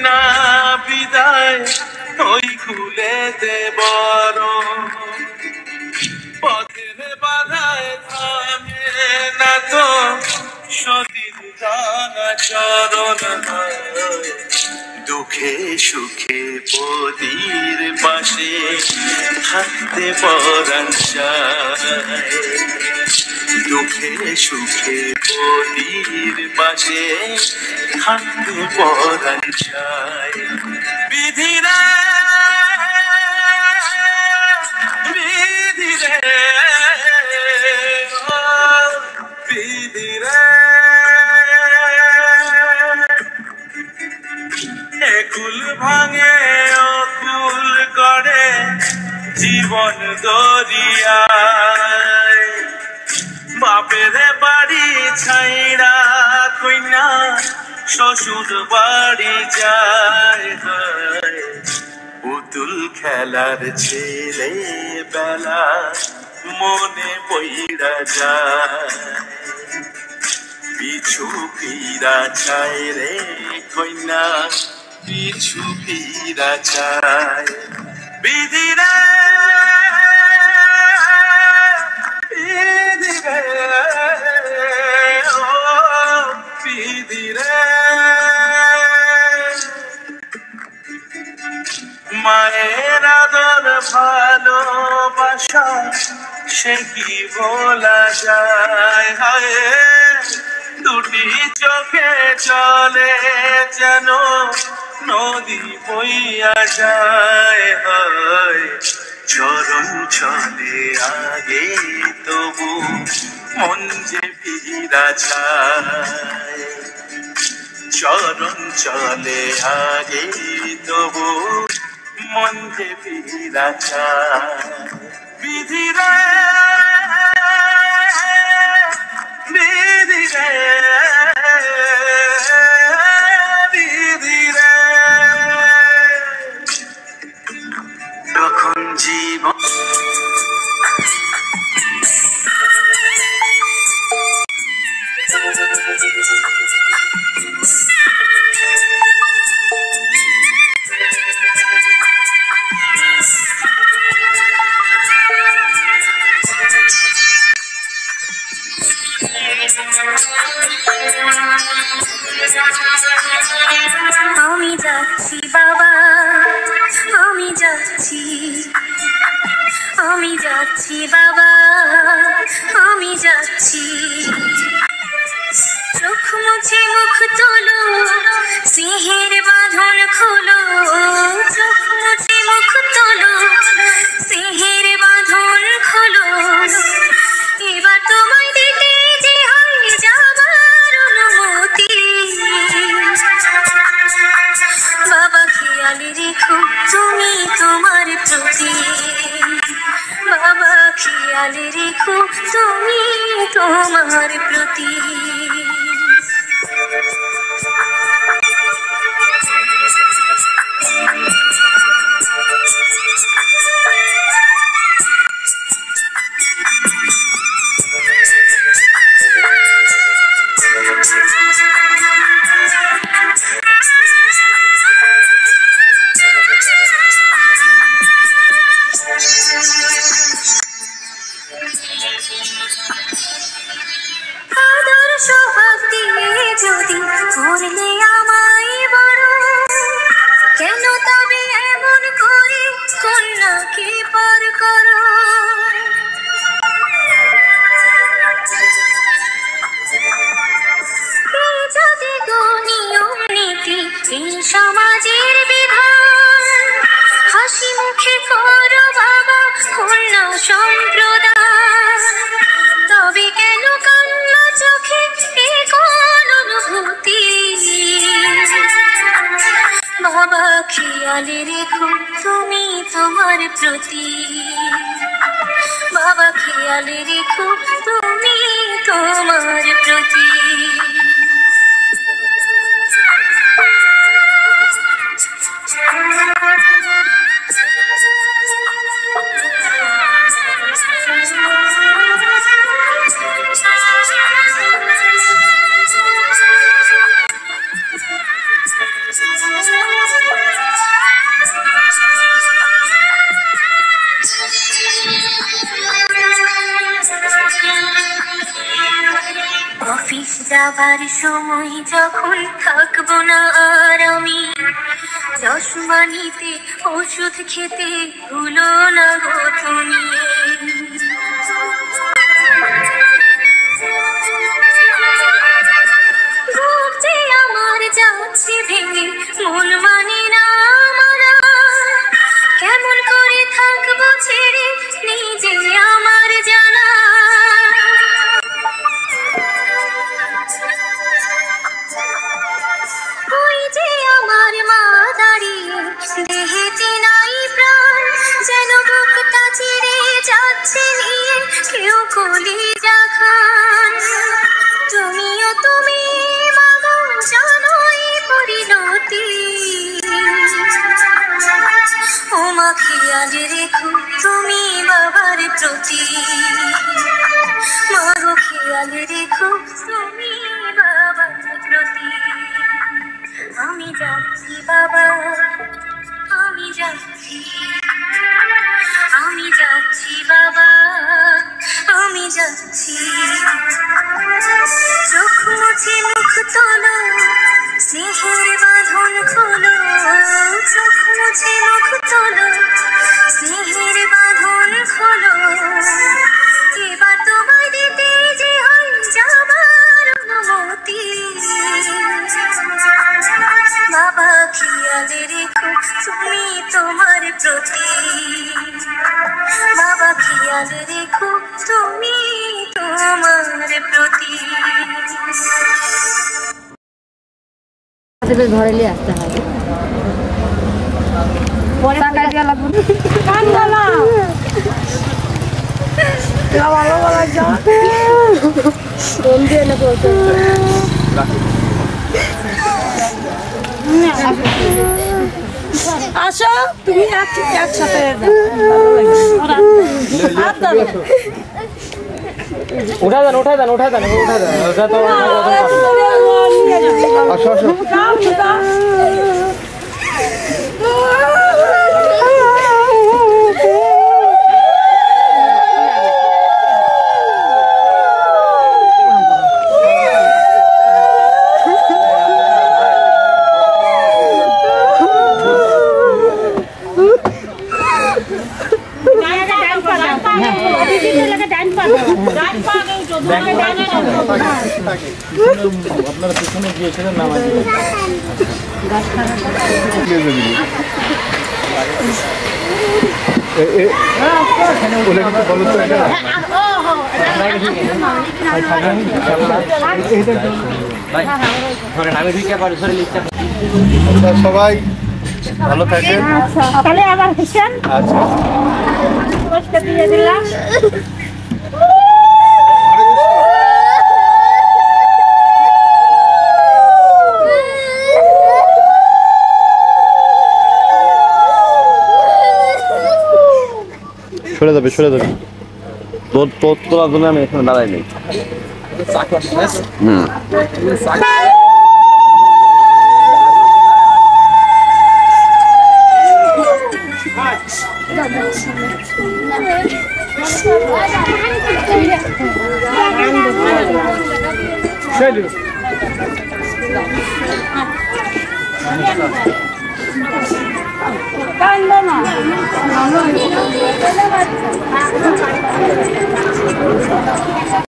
না বিদায় ওই কুলেতে বড় পথের বাধায় থামে না তো সতীর রাঙা চরণ দুঃখে সুখে পদির পাশে থাকতে পরাণ চায় দুঃখে সুখে পদির পাশে থাকতে পরাণ চায় বিধিরা বিধিরে বিধিরে একুল ভাঙে অকুল করে জীবন দরিয়ায় বাপের বাড়ি ছাইরা কইনা শ্বশুর বাড়ি যায় পুতুল খেলার ছেলে বেলা মনে পইরা যায় পিছু ফিরা চায় রে কইনা পিছু ফিরা চায় বিধিরে বিধিরে ও বিধিরে মায়ের আদর ভালোবাসা সে কি বলা যায় হায় দুটি চোখে চলে যেন নদী বইয়া যায় হয় চরণ চলে আগে তবু মন যে ফিরা চায় চরণ চলে আগে তবু মন যে ফিরা চায় বিধিরে বিধিরে বিধিরে তখন জীবন আমি যাচ্ছি বাবা আমি যাচ্ছি আমি যাচ্ছি বাবা আমি যাচ্ছি চোখ মুছে মুখ তোলো সিংহের বাঁধন খোলো চোখ মুছে মুখ তোলো সিংহের বাঁধন খোলো এবার তোমায় দিতে যে হয় যাবার অনুমতি বাবা খেয়াল রেখো তুমি তোমার প্রতি বাবা খেয়াল রেখো তুমি তোমার প্রতি করলে আমায় বড় কেন তবে এমন করে কন্যাকে পর করো যদি গো নিয়ম নীতি এই সমাজের বিধান হাসি মুখে করো বাবা কন্যা সম্প্রদান তবে কেন কান্না চোখে কোন অনুভূতি বাবা খেয়াল রেখো তুমি তোমার প্রতি বাবা খেয়াল রেখো তুমি তোমার প্রতি অফিস যাবার সময় যখন থাকবো না আর আমি, চশমা নিতে ওষুধ খেতে ভুলো না গো তুমি। বুক যে আমার যাচ্ছে ভেঙে, মন মানে না মানা, কেমন করে থাকবো ছেড়ে নিজে আমার জানা। ওই যে আমার মা দাঁড়িয়ে, দেহেতে নাই প্রাণ, যেন বুকটা ছিঁড়ে যাচ্ছে নিয়ে কেউ কলিজা খান। তুমিও তুমি মাগো জানোই পরিণতি, ও মা খেয়াল রেখো তুমি বাবার প্রতি, মাগো খেয়াল রেখো তুমি বাবার প্রতি। আমি যাচ্ছি বাবা, আমি যাচ্ছি, আমি যাচ্ছি বাবা, আমি যাচ্ছি। চোখ মুছে মুখ তোলো, স্নেহের বাঁধন খোলো, চোখ মুছে মুখ তোলো, স্নেহের বাঁধন খোলো। এবার তোমায় দিতে যে হয় যাবার অনুমতি, বাবা খেয়াল রেখো তুমি তোমার প্রতি, বাবা খেয়াল রেখো তুমি তোমার প্রতি। ঘরে নিয়ে আসতে হবে, পরে টাকা দিয়ে লাগবে কান্দলা ভালো ভালো যা কোন দিয়ে না বলতে আসো তুমি একসাথে উঠা দেন উঠা দেন উঠা দেন উঠা দেন ওটা তো আসো আসো আপনারা পিছনে গিয়েছিলেন না সবাই ভালো থাকেন। তাহলে আবার হিসেন আচ্ছা দিয়ে দিলাম। সরে যাবে সরে যাবে তোলার জন্য আমি এখানে দাঁড়াই নেই। কান্দনা